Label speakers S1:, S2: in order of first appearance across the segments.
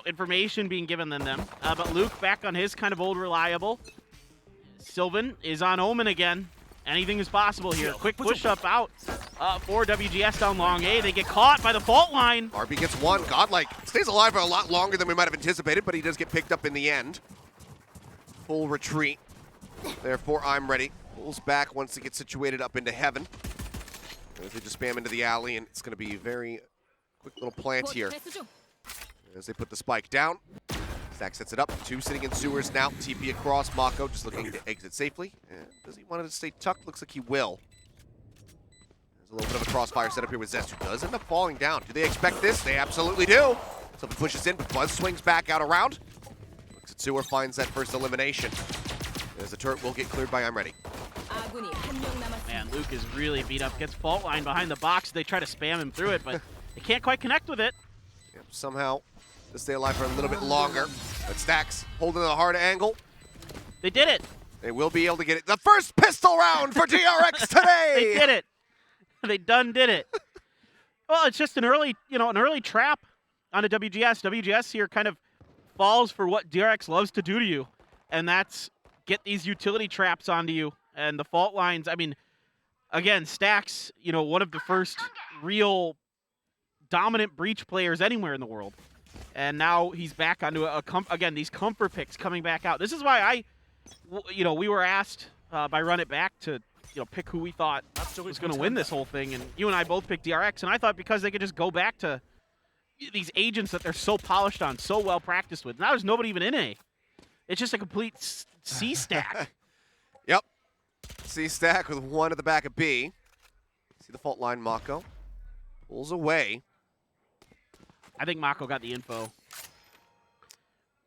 S1: information being given than them. But Luke back on his kind of old reliable. Sylvan is on Omen again. Anything is possible here. Quick push-up out for WGS down long A. They get caught by the fault line.
S2: RB gets one. Godlike stays alive for a lot longer than we might have anticipated, but he does get picked up in the end. Full retreat. Therefore, I'm ready. Pulls back once he gets situated up into heaven. As they just spam into the alley, and it's going to be a very quick little plant here. As they put the spike down. Stack sets it up. Two sitting in sewers now. TP across. Mako just looking to exit safely. And does he want to stay tucked? Looks like he will. There's a little bit of a crossfire setup here with Zest, who does end up falling down. Do they expect this? They absolutely do. So he pushes in, but Buzz swings back out around. Looks at sewer, finds that first elimination. As the turret will get cleared by I'm Ready.
S1: Man, Luke is really beat up. Gets fault line behind the box. They try to spam him through it, but they can't quite connect with it.
S2: Yep, somehow to stay alive for a little bit longer. But Stacks holding the hard angle.
S1: They did it.
S2: They will be able to get it. The first pistol round for DRX today.
S1: They did it. They done did it. Well, it's just an early trap on a WGS. WGS here kind of falls for what DRX loves to do to you, and that's get these utility traps onto you. And the fault lines, I mean, again, Stacks, one of the first real dominant breach players anywhere in the world. And now he's back onto again, these comfort picks coming back out. This is why we were asked by Run It Back to, pick who we thought was going to win this whole thing. And you and I both picked DRX. And I thought because they could just go back to these agents that they're so polished on, so well practiced with. Now there's nobody even in A. It's just a complete C stack.
S2: Yep. C stack with one at the back of B. See the fault line, Mako. Pulls away.
S1: I think Mako got the info.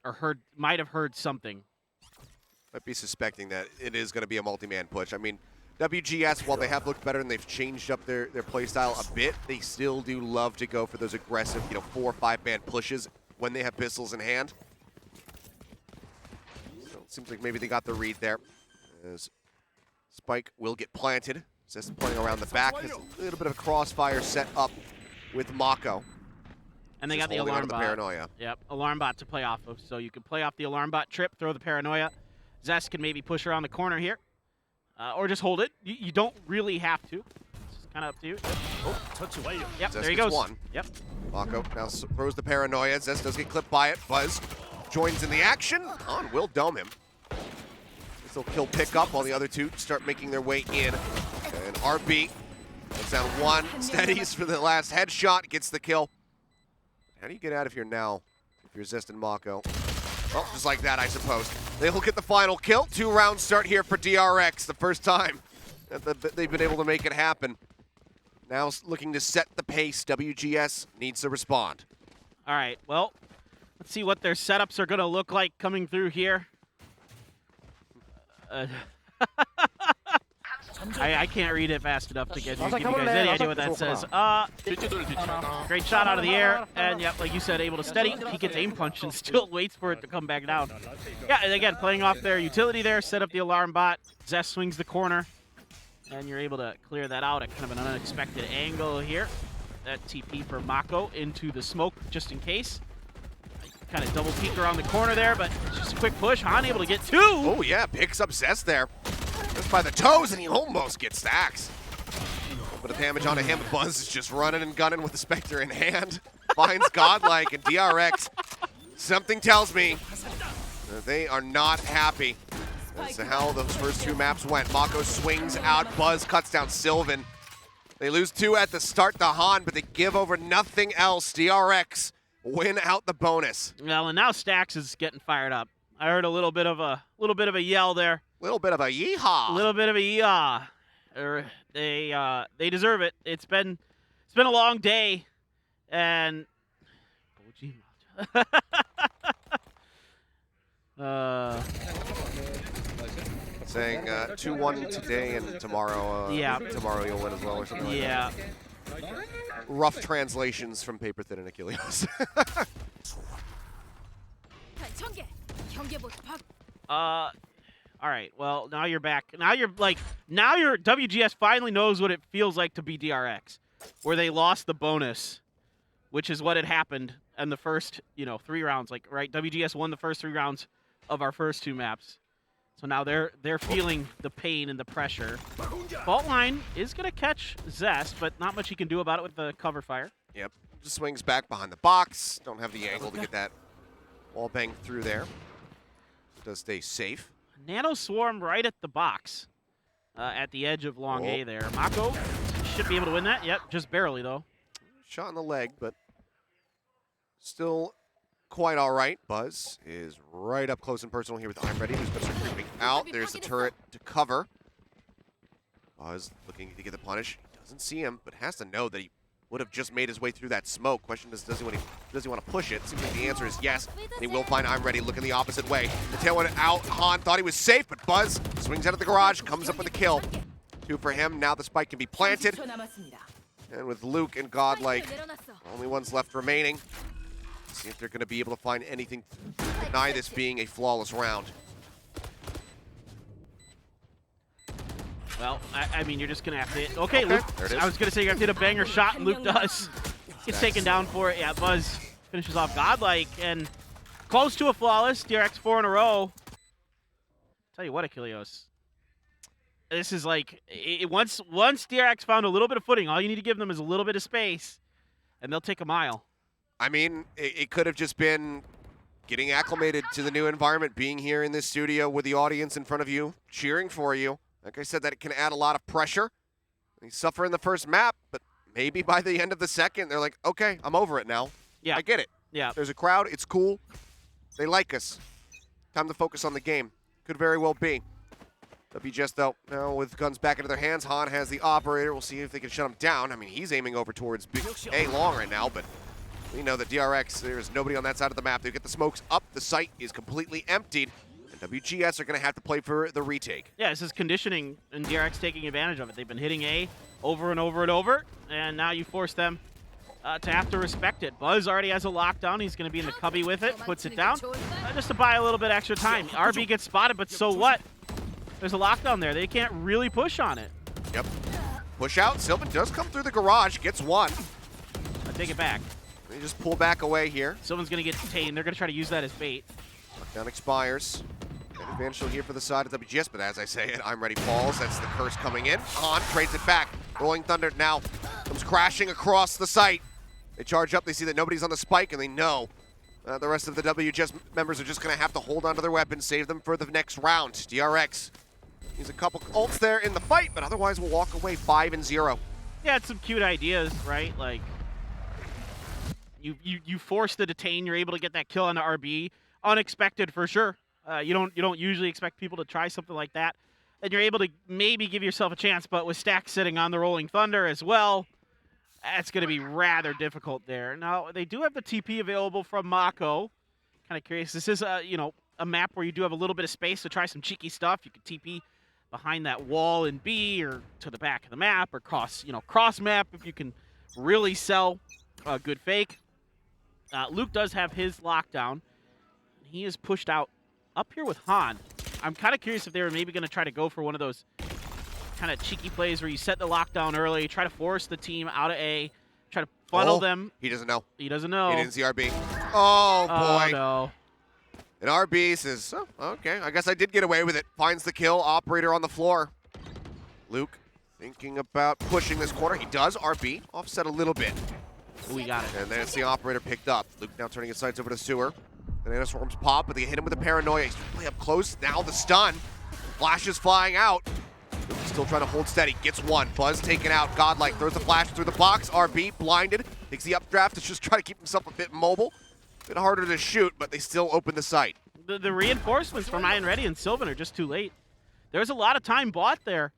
S1: Or might have heard something.
S2: Might be suspecting that it is going to be a multi-man push. I mean, WGS, while they have looked better and they've changed up their play style a bit, they still do love to go for those aggressive, 4 or 5-man pushes when they have pistols in hand. So it seems like maybe they got the read there. As Spike will get planted. Zest playing around the back. Has a little bit of a crossfire set up with Mako.
S1: And they got the alarm bot.
S2: Paranoia.
S1: Yep, alarm bot to play off of. So you can play off the alarm bot trip, throw the paranoia. Zest can maybe push around the corner here. Or just hold it. You don't really have to. It's just kind of up to you. Yep,
S2: Zest
S1: there he goes.
S2: One.
S1: Yep.
S2: Mako now throws the paranoia. Zest does get clipped by it. Buzz joins in the action. On will dome him. Still kill pick up while the other two start making their way in. And RB puts down one. Steadies for the last headshot. Gets the kill. How do you get out of here now if you're Zest and Mako? Well, just like that, I suppose. They'll get the final kill. 2 rounds start here for DRX. The first time that they've been able to make it happen. Now looking to set the pace. WGS needs to respond.
S1: All right, well, let's see what their setups are going to look like coming through here. I can't read it fast enough to give you guys any idea what that says. Great shot out of the air, and yep, like you said, able to steady. He gets aim punched and still waits for it to come back down. Yeah, and again, playing off their utility there, set up the alarm bot. Zest swings the corner, and you're able to clear that out at kind of an unexpected angle here. That TP for Mako into the smoke just in case. Kind of double peek around the corner there, but it's just a quick push. Han able to get 2.
S2: Oh yeah, picks up Zest there. Just by the toes, and he almost gets Stacks. But the damage onto him. Buzz is just running and gunning with the Spectre in hand. Finds Godlike and DRX. Something tells me that they are not happy as to how those first 2 maps went. Mako swings out. Buzz cuts down Sylvan. They lose 2 at the start to Han, but they give over nothing else. DRX win out the bonus.
S1: Well, and now Stacks is getting fired up. I heard a little bit of a yell there.
S2: Little bit of a yeehaw.
S1: A little bit of a yeehaw. They deserve it. It's been a long day, and
S2: saying 2-1 today and tomorrow.
S1: Yeah.
S2: Tomorrow you'll win as well, or something like that.
S1: Yeah.
S2: Rough translations from Paper Thin and Achilles.
S1: All right. Well, now you're back. Now your WGS finally knows what it feels like to be DRX, where they lost the bonus, which is what had happened in the first, 3 rounds. Like, right, WGS won the first 3 rounds of our first 2 maps. So now they're feeling the pain and the pressure. Fault line is going to catch Zest, but not much he can do about it with the cover fire.
S2: Yep. Just swings back behind the box. Don't have the angle to get that wall bang through there. Does stay safe.
S1: Nano Swarm right at the box. At the edge of long A there. Mako should be able to win that. Yep, just barely, though.
S2: Shot in the leg, but still quite all right. Buzz is right up close and personal here with I'm Ready, who's going to start creeping out. There's the turret to cover. Buzz looking to get the punish. He doesn't see him, but has to know that he would have just made his way through that smoke. Question is, does he want to push it? Seems like the answer is yes. And he will find I'm Ready looking the opposite way. The tailwind out. Han thought he was safe, but Buzz swings out of the garage, comes up with a kill. 2 for him. Now the spike can be planted. And with Luke and Godlike, only ones left remaining. See if they're going to be able to find anything to deny this being a flawless round.
S1: Well, I mean, you're just going to have to hit. Okay, Luke.
S2: There it is.
S1: I was going to say you have to hit a banger shot, and Luke does. Gets taken down for it. Yeah, Buzz finishes off Godlike, and close to a flawless. DRX 4 in a row. Tell you what, Achilleos. This is like, once DRX found a little bit of footing, all you need to give them is a little bit of space, and they'll take a mile.
S2: I mean, it could have just been getting acclimated to the new environment, being here in this studio with the audience in front of you, cheering for you. Like I said, that it can add a lot of pressure. They suffer in the first map, but maybe by the end of the second, they're like, okay, I'm over it now.
S1: Yeah.
S2: I get it.
S1: Yeah.
S2: There's a crowd. It's cool. They like us. Time to focus on the game. Could very well be. WGS, though, now with guns back into their hands, Han has the operator. We'll see if they can shut him down. I mean, he's aiming over towards A long right now, but we know that DRX, there's nobody on that side of the map. They get the smokes up. The site is completely emptied. And WGS are going to have to play for the retake.
S1: Yeah, this is conditioning, and DRX taking advantage of it. They've been hitting A over and over and over, and now you force them to have to respect it. Buzz already has a lockdown. He's going to be in the cubby with it, puts it down, just to buy a little bit extra time. RB gets spotted, but so what? There's a lockdown there. They can't really push on it.
S2: Yep. Push out. Sylvan does come through the garage, gets one.
S1: I take it back.
S2: They just pull back away here.
S1: Someone's going to get detained. They're going to try to use that as bait.
S2: Lockdown expires. An advantage here for the side of WGS, but as I say it, I'm Ready falls. That's the curse coming in. Han trades it back. Rolling Thunder now comes crashing across the site. They charge up. They see that nobody's on the spike, and they know the rest of the WGS members are just going to have to hold onto their weapons, save them for the next round. DRX. He's a couple ults there in the fight, but otherwise we'll walk away 5-0.
S1: Yeah, it's some cute ideas, right? Like, you force the detain, you're able to get that kill on the RB. Unexpected for sure. You don't usually expect people to try something like that. And you're able to maybe give yourself a chance, but with Stack sitting on the Rolling Thunder as well, that's going to be rather difficult there. Now, they do have the TP available from Mako. Kind of curious. This is a map where you do have a little bit of space to try some cheeky stuff. You can TP behind that wall in B or to the back of the map or cross map if you can really sell a good fake. Luke does have his lockdown. He is pushed out up here with Han. I'm kind of curious if they were maybe going to try to go for one of those kind of cheeky plays where you set the lockdown early, try to force the team out of A, try to funnel them.
S2: He doesn't know.
S1: He doesn't know.
S2: He didn't see RB. Oh, boy.
S1: Oh, no.
S2: And RB says, oh, okay, I guess I did get away with it. Finds the kill, operator on the floor. Luke thinking about pushing this corner. He does, RB, offset a little bit.
S1: We got it.
S2: And then it's the operator picked up. Luke now turning his sights over to Sewer. The Nanoswarms pop, but they hit him with a paranoia. He's really up close. Now the stun. Flash is flying out. Luke is still trying to hold steady. Gets one. Buzz taken out. Godlike throws the flash through the box. RB blinded. Takes the updraft to just try to keep himself a bit mobile. A bit harder to shoot, but they still open the site.
S1: The reinforcements from Iron Ready and Sylvan are just too late. There's a lot of time bought there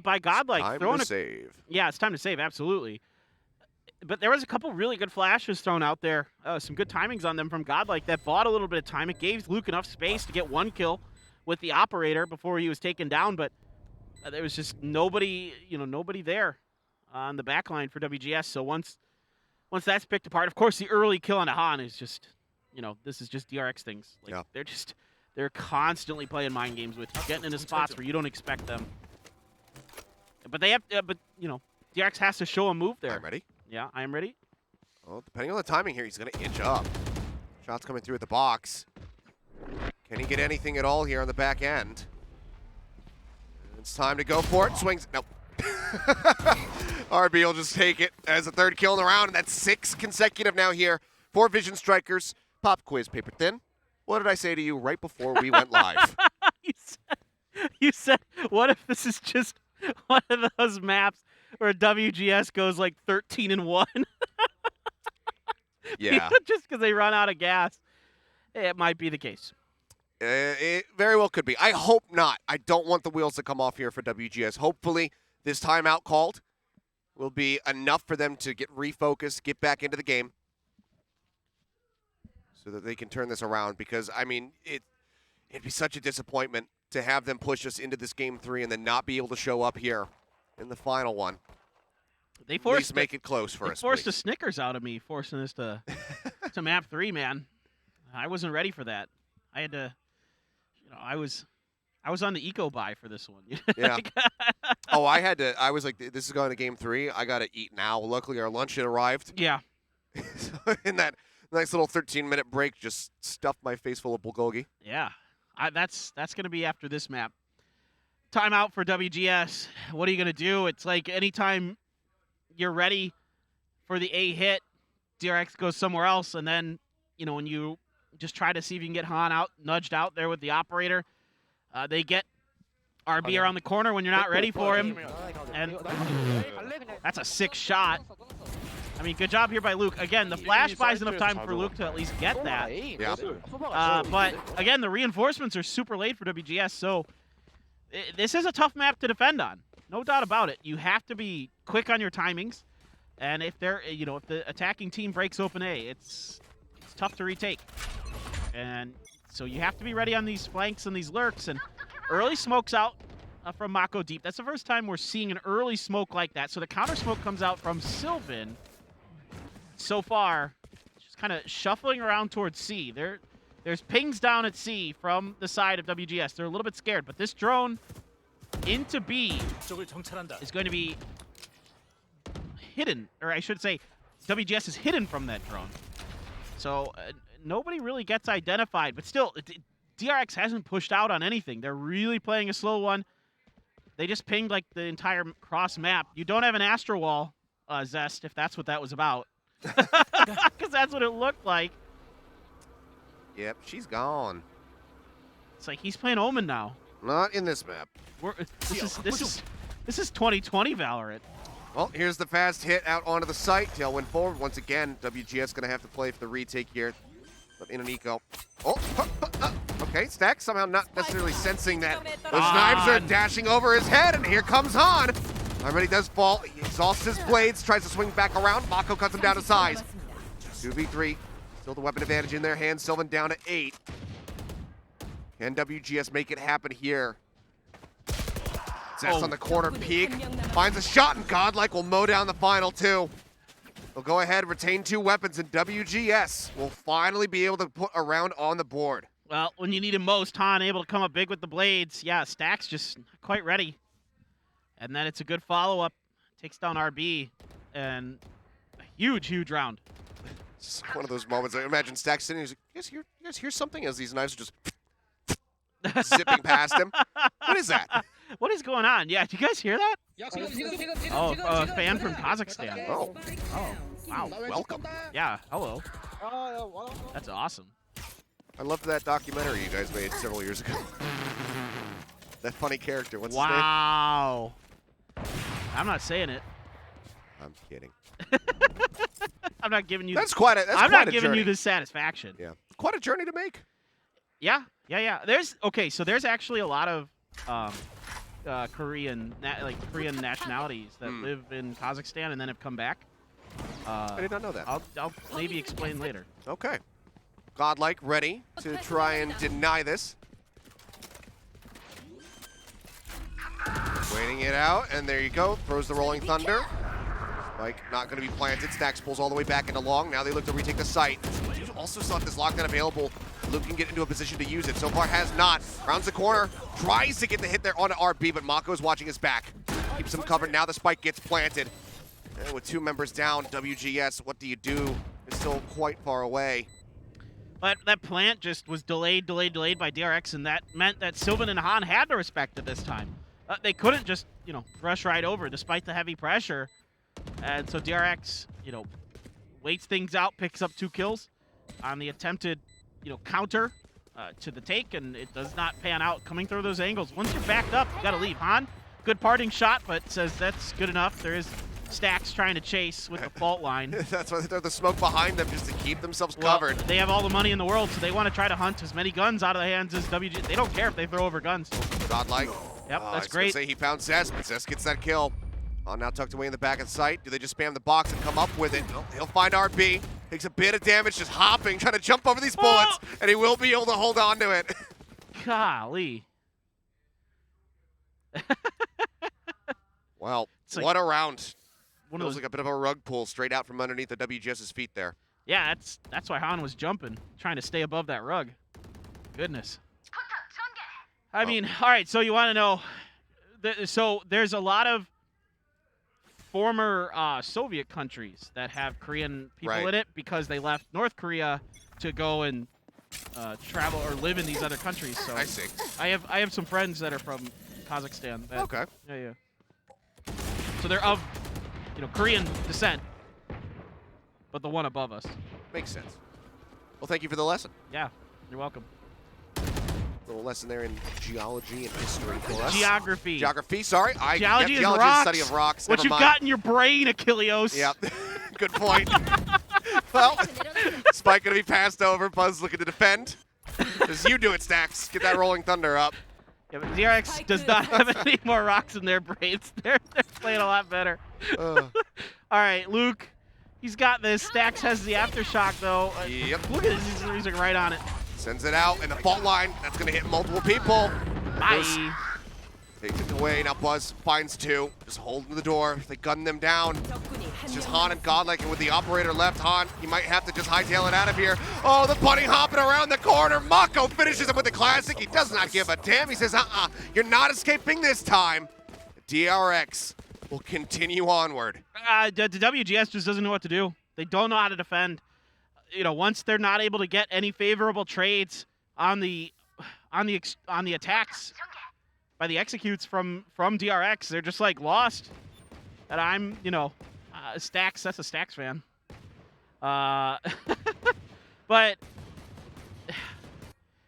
S1: by Godlike.
S2: Time to save.
S1: Yeah, it's time to save, absolutely. But there was a couple really good flashes thrown out there. Some good timings on them from Godlike that bought a little bit of time. It gave Luke enough space to get one kill with the operator before he was taken down, but there was just nobody there on the back line for WGS. So once that's picked apart, of course, the early kill on Han is just, this is just DRX things. Like,
S2: yeah.
S1: They're constantly playing mind games with you, getting into spots where you don't expect them. But DRX has to show a move there.
S2: I'm ready.
S1: Yeah, I am ready.
S2: Well, depending on the timing here, he's going to inch up. Shots coming through at the box. Can he get anything at all here on the back end? It's time to go for it. Swings. Nope. RB will just take it as a third kill in the round, and that's 6 consecutive now here for Vision Strikers. Pop quiz, paper thin. What did I say to you right before we went live?
S1: you said, what if this is just one of those maps where WGS goes like 13-1?
S2: Yeah.
S1: Just because they run out of gas. It might be the case.
S2: It very well could be. I hope not. I don't want the wheels to come off here for WGS. Hopefully, this timeout called will be enough for them to get refocused, get back into the game, so that they can turn this around. Because, I mean, it'd be such a disappointment to have them push us into this game 3 and then not be able to show up here in the final one.
S1: They forced
S2: At least make it close for us.
S1: They forced
S2: please.
S1: a Snickers out of me, forcing us to map 3, man. I wasn't ready for that. I had to, I was on the eco buy for this one.
S2: Yeah. Oh, I was like, this is going to game 3. I got to eat now. Luckily, our lunch had arrived.
S1: Yeah.
S2: So in that nice little 13-minute break, just stuffed my face full of bulgogi.
S1: Yeah. That's going to be after this map. Timeout for WGS. What are you going to do? It's like anytime you're ready for the A hit, DRX goes somewhere else, and then, when you just try to see if you can get Han out, nudged out there with the operator, they get RB around the corner when you're not ready for him, and that's a 6 shot. I mean, good job here by Luke. Again, the flash buys enough time for Luke to at least get that.
S2: Yeah.
S1: But, again, the reinforcements are super late for WGS, so this is a tough map to defend on. No doubt about it. You have to be quick on your timings, and if they're, if the attacking team breaks open A, it's tough to retake. And so you have to be ready on these flanks and these lurks, and early smokes out from Mako deep. That's the first time we're seeing an early smoke like that. So the counter smoke comes out from Sylvan. So far, just kind of shuffling around towards C. There's pings down at C from the side of WGS. They're a little bit scared, but this drone into B is going to be hidden, or I should say WGS is hidden from that drone. So nobody really gets identified, but still, DRX hasn't pushed out on anything. They're really playing a slow one. They just pinged like the entire cross map. You don't have an Astro Wall, Zest, if that's what that was about. Because that's what it looked like.
S2: Yep, she's gone.
S1: It's like he's playing Omen now.
S2: Not in this map.
S1: This is 2020 Valorant.
S2: Well, here's the fast hit out onto the site. Tailwind forward. Once again, WGS going to have to play for the retake here. But in an eco. Oh, okay, Stack somehow not necessarily sensing that. Those knives are dashing over his head, and here comes Han. Already does fall. He exhausts his blades, tries to swing back around. Mako cuts him down to size. 2v3. Still the weapon advantage in their hands. Sylvan down to 8. Can WGS make it happen here? Zest on the corner peek. Finds a shot, and Godlike will mow down the final 2. They'll go ahead, retain 2 weapons, and WGS will finally be able to put a round on the board.
S1: Well, when you need him most, Han able to come up big with the blades. Yeah, Stack's just not quite ready. And then it's a good follow-up. Takes down RB, and a huge, huge round.
S2: It's one of those moments. I imagine Stack sitting there, he's like, you guys hear something? As these knives are just zipping past him. What is that?
S1: What is going on? Yeah, do you guys hear that? Oh, a fan from Kazakhstan.
S2: Oh,
S1: wow.
S2: Welcome.
S1: Yeah, hello. That's awesome.
S2: I loved that documentary you guys made several years ago. That funny character. What's his name?
S1: Wow. I'm not saying it.
S2: I'm kidding.
S1: I'm not giving you.
S2: I'm
S1: not giving you this satisfaction.
S2: Yeah, quite a journey to make.
S1: Yeah. There's there's actually a lot of Korean nationalities that live in Kazakhstan and then have come back.
S2: I did not know that.
S1: I'll maybe explain later.
S2: Okay. Godlike ready to try and deny this. Waiting it out, and there you go. Throws the Rolling Thunder. Spike not going to be planted. Stacks pulls all the way back into long. Now they look to retake the site. Also saw this lockdown available. Luke can get into a position to use it. So far has not. Rounds the corner. Tries to get the hit there onto RB, but Mako is watching his back. Keeps him covered. Now the spike gets planted. And with 2 members down, WGS, what do you do? They're still quite far away.
S1: But that plant just was delayed by DRX, and that meant that Sylvan and Han had to respect it this time. They couldn't just, rush right over despite the heavy pressure. And so DRX, waits things out, picks up 2 kills on the attempted, counter to the take, and it does not pan out coming through those angles. Once you're backed up, you got to leave. Han, good parting shot, but says that's good enough. There is Stacks trying to chase with the fault line.
S2: That's why they throw the smoke behind them, just to keep themselves covered.
S1: They have all the money in the world, so they want to try to hunt as many guns out of the hands as WG. They don't care if they throw over guns.
S2: Godlike.
S1: Yep, that's great.
S2: I was gonna say he found Zest, but Zest gets that kill. Now tucked away in the back of sight. Do they just spam the box and come up with it? No, he'll find RB. Takes a bit of damage, just hopping, trying to jump over these bullets, and he will be able to hold on to it.
S1: Golly.
S2: Well,
S1: like
S2: what a round.
S1: Feels
S2: like a bit of a rug pull straight out from underneath the WGS's feet there.
S1: Yeah, that's why Han was jumping, trying to stay above that rug. Goodness. I mean, all right, so you want to know, so there's a lot of former Soviet countries that have Korean people in it because they left North Korea to go and travel or live in these other countries. So
S2: I see.
S1: I have some friends that are from Kazakhstan.
S2: Okay.
S1: Yeah. So they're of, Korean descent, but the one above us.
S2: Makes sense. Well, thank you for the lesson.
S1: Yeah, you're welcome.
S2: Little lesson there in geology and history for us.
S1: Geography.
S2: Geography, sorry.
S1: Geology is
S2: geology
S1: rocks.
S2: is study of rocks.
S1: What
S2: Never
S1: you've
S2: mind.
S1: got in your brain, Achilleos.
S2: Yep. Good point. Well, Spike going to be passed over. Buzz looking to defend. As you do it, Stacks. Get that rolling thunder up.
S1: Yeah, but DRX does not have any more rocks in their brains. They're playing a lot better. All right, Luke. He's got this. Stacks has the aftershock, though.
S2: Yep.
S1: Look at this. He's like right on it.
S2: Sends it out, and the fault line, that's going to hit multiple people.
S1: Bye.
S2: Takes it away. Now Buzz finds 2. Just holding the door. They gun them down. It's just Han and Godlike, and with the operator left, Han, he might have to just hightail it out of here. Oh, the bunny hopping around the corner. Mako finishes him with the classic. He does not give a damn. He says, you're not escaping this time. DRX will continue onward.
S1: The WGS just doesn't know what to do. They don't know how to defend. Once they're not able to get any favorable trades on the attacks by the executes from DRX, they're just like lost. And I'm, Stacks. That's a Stacks fan. But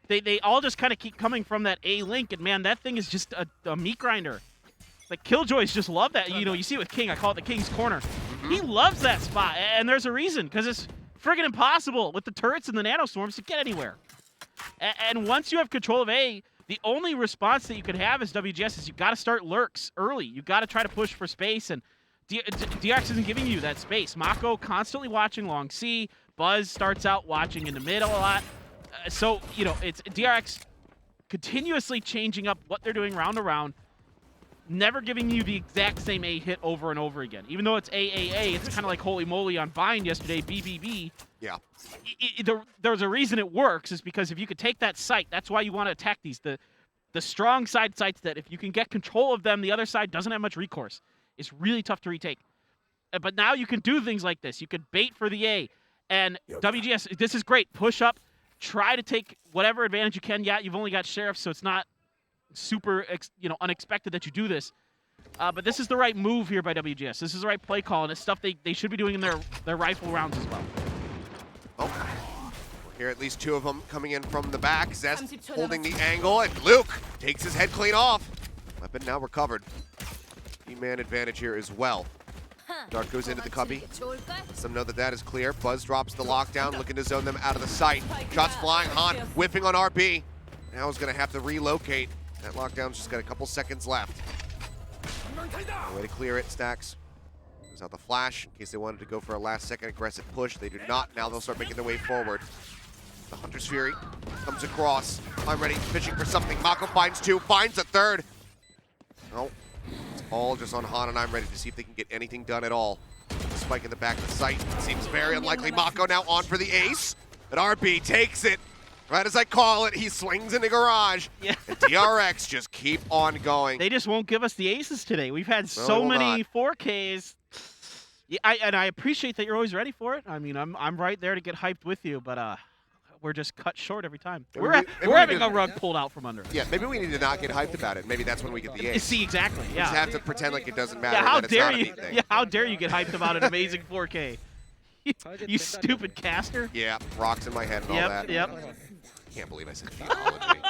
S1: they all just kind of keep coming from that A link, and man, that thing is just a meat grinder. Like Killjoys just love that. You see it with King. I call it the King's Corner. He loves that spot, and there's a reason, because it's friggin' impossible with the turrets and the nanostorms to get anywhere. And once you have control of A, the only response that you could have as WGS is you got to start lurks early. You got to try to push for space, and DRX isn't giving you that space. Mako constantly watching long C. Buzz starts out watching in the middle a lot. So, it's DRX continuously changing up what they're doing round to round, never giving you the exact same A hit over and over again. Even though it's AAA, it's kind of like Holy Moly on Vine yesterday, BBB.
S2: Yeah.
S1: There's a reason it works, is because if you could take that site, that's why you want to attack these. The strong side sites that if you can get control of them, the other side doesn't have much recourse. It's really tough to retake. But now you can do things like this. You could bait for the A. And WGS, this is great. Push up. Try to take whatever advantage you can. Yeah, you've only got sheriffs, so it's not super unexpected that you do this. But this is the right move here by WGS. This is the right play call, and it's stuff they should be doing in their rifle rounds as well.
S2: Oh. Here at least 2 of them coming in from the back. Zest holding the angle, and Luke takes his head clean off. Weapon now recovered. E-man advantage here as well. Dark goes into the cubby. Lets them know that is clear. Buzz drops the lockdown, looking to zone them out of the sight. Shots flying, Han whiffing on RB. Now he's going to have to relocate. That lockdown's just got a couple seconds left. No way to clear it, Stacks. Goes out the flash in case they wanted to go for a last-second aggressive push. They do not. Now they'll start making their way forward. The Hunter's Fury comes across. I'm ready, fishing for something. Mako finds 2, finds a 3rd. No, it's all just on Han, and I'm ready to see if they can get anything done at all. Spike in the back of the sight. Seems very unlikely. Mako now on for the ace. But RB takes it. Right as I call it, he swings in the garage.
S1: Yeah.
S2: And DRX just keep on going.
S1: They just won't give us the aces today. We've had so many 4Ks. Yeah, I appreciate that you're always ready for it. I mean, I'm right there to get hyped with you, but we're just cut short every time. We're having a rug pulled out from under us.
S2: Yeah, maybe we need to not get hyped about it. Maybe that's when we get the ace.
S1: See, exactly.
S2: We
S1: Yeah.
S2: just have to pretend like it doesn't matter.
S1: Yeah. How
S2: that
S1: dare
S2: it's not
S1: you?
S2: a thing.
S1: Yeah. How dare you get hyped about an amazing 4K? You stupid caster.
S2: Yeah, rocks in my head and all that.
S1: Yep.
S2: Can't believe I said theology.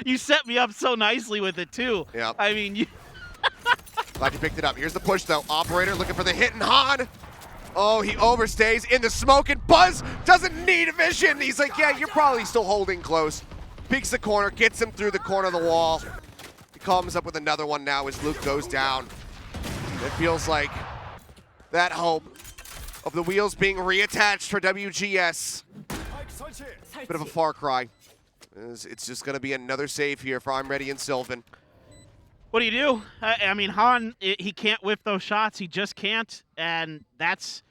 S1: You set me up so nicely with it too.
S2: Yep.
S1: I mean, you.
S2: Glad you picked it up. Here's the push though. Operator looking for the hit, and Han. Oh, he overstays in the smoke, and Buzz doesn't need vision. He's like, yeah, you're probably still holding close. Peeks the corner, gets him through the corner of the wall. He comes up with another one now as Luke goes down. It feels like that hope of the wheels being reattached for WGS. Bit of a far cry. It's just going to be another save here for I'm Ready and Sylvan.
S1: What do you do? I mean, Han, he can't whiff those shots. He just can't, and that's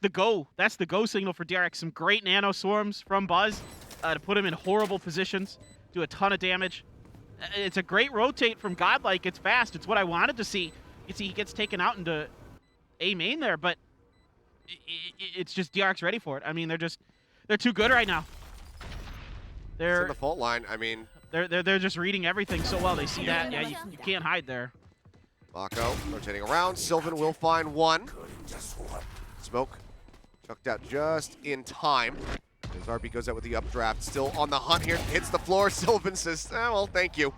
S1: the go. That's the go signal for DRX. Some great nano swarms from Buzz to put him in horrible positions, do a ton of damage. It's a great rotate from Godlike. It's fast. It's what I wanted to see. You see, he gets taken out into A main there, but it's just DRX ready for it. I mean, they're too good right now.
S2: It's in the fault line. I mean,
S1: they're just reading everything so well. They see that. Yeah, you can't hide there.
S2: Mako rotating around. Sylvan will find one. Smoke chucked out just in time. As RB goes out with the updraft. Still on the hunt here. Hits the floor. Sylvan says, well, thank you.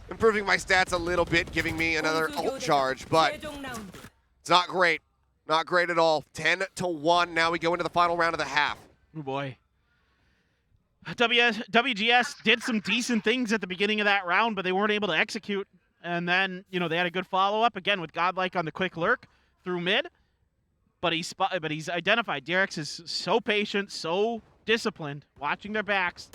S2: Improving my stats a little bit, giving me another ult charge, but it's not great. Not great at all. 10-1. Now we go into the final round of the half.
S1: Oh, boy. WGS did some decent things at the beginning of that round, but they weren't able to execute. And then, they had a good follow-up, again, with Godlike on the quick lurk through mid. But he's identified. DRX is so patient, so disciplined, watching their backs.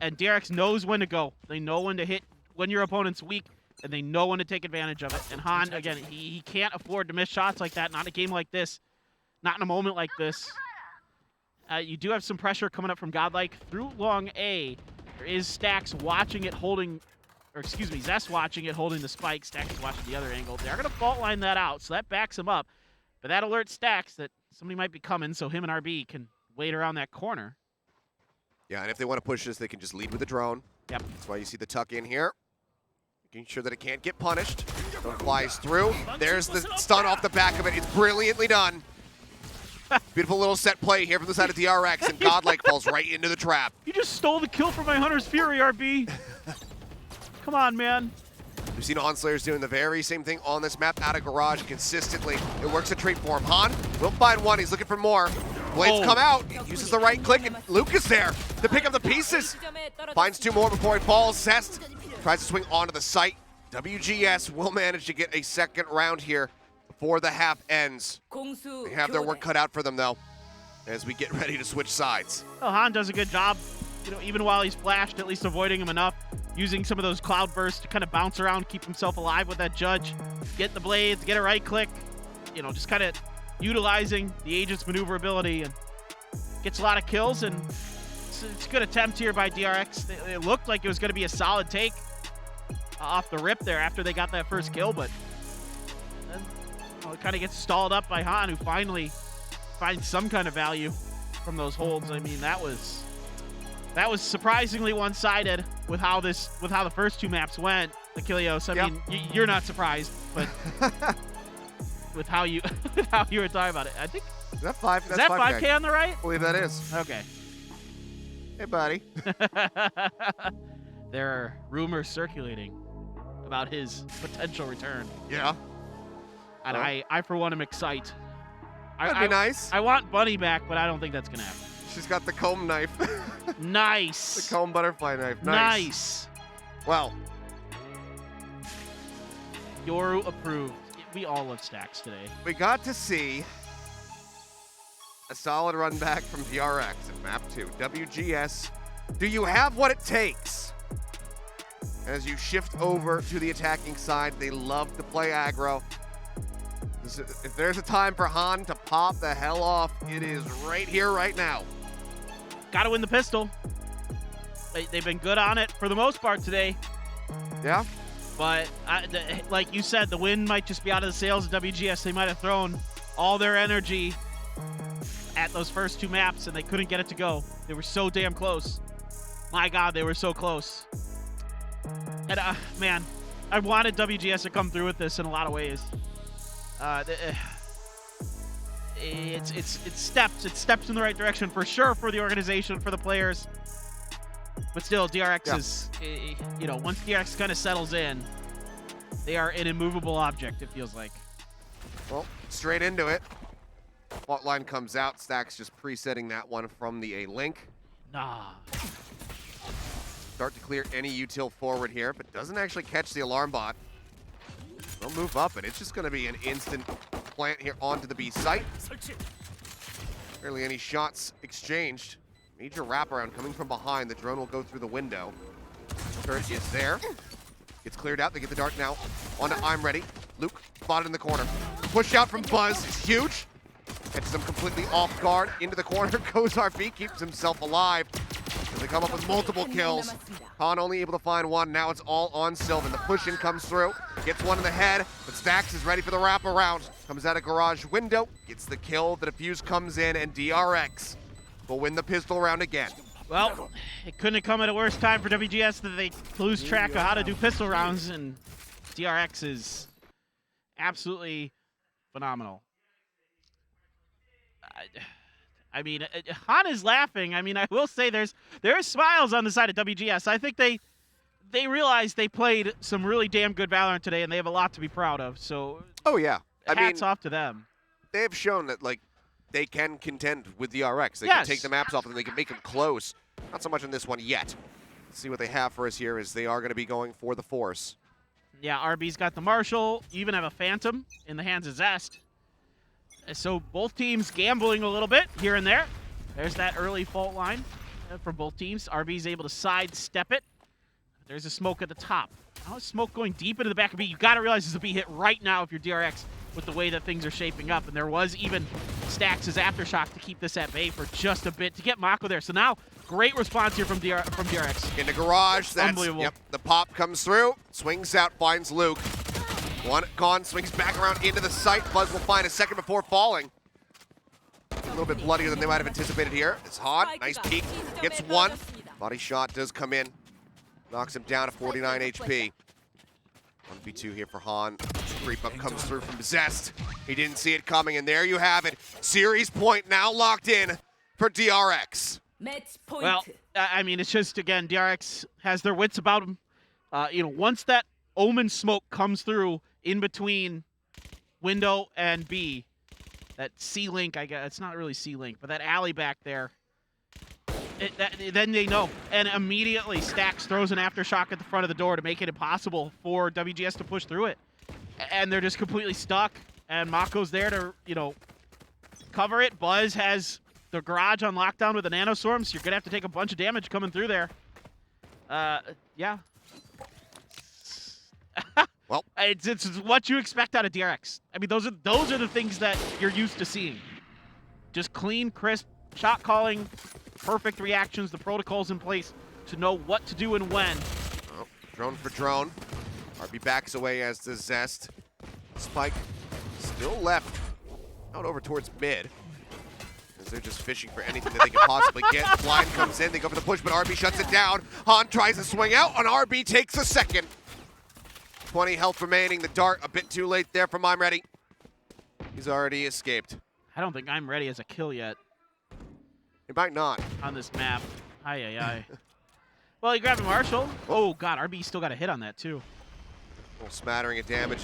S1: And DRX knows when to go. They know when to hit when your opponent's weak, and they know when to take advantage of it. And Han, again, he can't afford to miss shots like that, not in a game like this, not in a moment like this. You do have some pressure coming up from Godlike through long A. There is Stax watching it holding, or excuse me, Zest watching it holding the spike. Stax is watching the other angle. They're going to fault line that out, so that backs him up. But that alerts Stax that somebody might be coming, so him and RB can wait around that corner.
S2: Yeah, and if they want to push this, they can just lead with the drone.
S1: Yep.
S2: That's why you see the tuck in here. Making sure that it can't get punished. Drone flies through. There's the stun off the back of it. It's brilliantly done. Beautiful little set play here from the side of DRX, and Godlike falls right into the trap.
S1: You just stole the kill from my Hunter's Fury, RB. Come on, man.
S2: We've seen Onslayers doing the very same thing on this map out of Garage consistently. It works a treat for him. Han will find one. He's looking for more. Blades come out. He uses the right click, and Luke is there to pick up the pieces. Finds two more before he falls. Zest tries to swing onto the site. WGS will manage to get a second round here before the half ends. They have their work cut out for them, though, as we get ready to switch sides.
S1: Well, Han does a good job, even while he's flashed, at least avoiding him enough, using some of those cloud bursts to kind of bounce around, keep himself alive with that judge, get the blades, get a right click, just kind of utilizing the agent's maneuverability, and gets a lot of kills, and it's a good attempt here by DRX. It looked like it was going to be a solid take off the rip there after they got that first kill, but then it kind of gets stalled up by Han, who finally finds some kind of value from those holds. I mean, that was surprisingly one-sided with how the first two maps went. Achilleos, I mean, you're not surprised, but with how you were talking about it, I think.
S2: Is that 5?
S1: Is that 5K on the right?
S2: I believe that is.
S1: Okay.
S2: Hey, buddy.
S1: There are rumors circulating about his potential return.
S2: Yeah.
S1: And I for one, am excited.
S2: That'd be nice.
S1: I want Bunny back, but I don't think that's going to happen.
S2: She's got the comb knife.
S1: Nice.
S2: The comb butterfly knife.
S1: Nice.
S2: Well.
S1: Yoru approved. We all love Stax today.
S2: We got to see a solid run back from DRX in map 2. WGS, do you have what it takes? As you shift over to the attacking side, they love to play aggro. If there's a time for Han to pop the hell off, it is right here, right now.
S1: Got to win the pistol. They've been good on it for the most part today.
S2: Yeah.
S1: But like you said, the win might just be out of the sails of WGS. They might have thrown all their energy at those first 2 maps, and they couldn't get it to go. They were so damn close. My God, they were so close. And man, I wanted WGS to come through with this in a lot of ways. It's steps in the right direction for sure for the organization, for the players. But still, DRX is, you know, once DRX kind of settles in, they are an immovable object, it feels like.
S2: Well, straight into it. Fault line comes out. Stack's just presetting that one from the A-Link.
S1: Nah.
S2: Start to clear any util forward here, but doesn't actually catch the alarm bot. They'll move up, and it's just going to be an instant plant here onto the B site. Barely any shots exchanged. Major wraparound coming from behind. The drone will go through the window. Turret is there. Gets cleared out. They get the dart now. On to I'm Ready. Luke spotted in the corner. Push out from Buzz is huge. Catches them completely off guard. Into the corner goes RB. Keeps himself alive. As they come up with multiple kills. Han only able to find one. Now it's all on Sylvan. The push-in comes through. Gets one in the head. But Stacks is ready for the wraparound. Comes out a garage window. Gets the kill. The defuse comes in. And DRX will win the pistol round again.
S1: Well, it couldn't have come at a worse time for WGS that they lose track of how to do pistol rounds, and DRX is absolutely phenomenal. I mean, Han is laughing. I mean, I will say there are smiles on the side of WGS. I think they realized they played some really damn good Valorant today, and they have a lot to be proud of. So,
S2: oh yeah,
S1: hats off to them.
S2: They have shown that they can contend with DRX. They can take the maps off and they can make them close. Not so much in this one yet. Let's see what they have for us here, as they are going to be going for the Force.
S1: Yeah, RB's got the Marshal. You even have a Phantom in the hands of Zest. So both teams gambling a little bit here and there. There's that early fault line for both teams. RB's able to sidestep it. There's a smoke at the top. Now a smoke going deep into the back of B. You got to realize there's a B hit right now if you're DRX with the way that things are shaping up. And there was even Stacks' Aftershock to keep this at bay for just a bit to get Mako there. So now, great response here from DRX.
S2: In the garage, that's
S1: unbelievable.
S2: Yep, the pop comes through, swings out, finds Luke. One gone, swings back around into the site. Buzz will find a second before falling. A little bit bloodier than they might have anticipated here. It's Han, nice peek, gets one. Body shot does come in, knocks him down to 49 HP. 1v2 here for Han. Creep up comes through from Zest. He didn't see it coming, and there you have it. Series point now locked in for DRX.
S1: Well, I mean, it's just, again, DRX has their wits about them. You know, once that Omen smoke comes through in between window and B, that C-Link, I guess, it's not really C-Link, but that alley back there, then they know. And immediately Stacks throws an Aftershock at the front of the door to make it impossible for WGS to push through it. And they're just completely stuck. And Mako's there to, you know, cover it. Buzz has the garage on lockdown with the nanostorm, so you're going to have to take a bunch of damage coming through there. Yeah.
S2: Well,
S1: it's what you expect out of DRX. I mean, those are the things that you're used to seeing. Just clean, crisp shot calling, perfect reactions, the protocols in place to know what to do and when.
S2: Oh, drone for drone. RB backs away as does Zest. Spike still left out over towards mid, as they're just fishing for anything that they can possibly get. Blind comes in, they go for the push, but RB shuts it down. Han tries to swing out, and RB takes a second. 20 health remaining. The dart a bit too late there from I'm Ready. He's already escaped.
S1: I don't think I'm Ready as a kill yet.
S2: He might not.
S1: On this map. Aye. Well, he grabbed a Marshal. Oh, God, RB still got a hit on that, too.
S2: A little smattering of damage.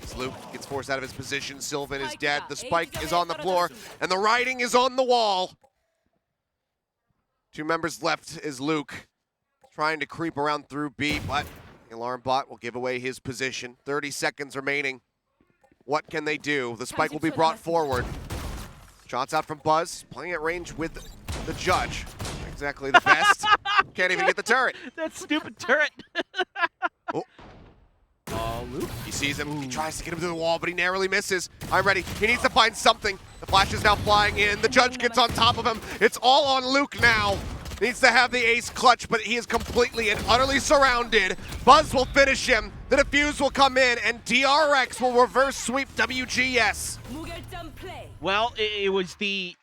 S2: As Luke gets forced out of his position. Sylvan is dead. The spike is on the floor, and the writing is on the wall. 2 members left is Luke, trying to creep around through B, but the alarm bot will give away his position. 30 seconds remaining. What can they do? The spike will be brought forward. Shots out from Buzz, playing at range with the judge. Not exactly the best. Can't even get the turret.
S1: That stupid turret.
S2: Oh, Luke. He sees him. He tries to get him to the wall, but he narrowly misses. I'm Ready. He needs to find something. The flash is now flying in. The judge gets on top of him. It's all on Luke now. Needs to have the ace clutch, but he is completely and utterly surrounded. Buzz will finish him. The defuse will come in, and DRX will reverse sweep WGS.
S3: System play.
S1: Well, it was the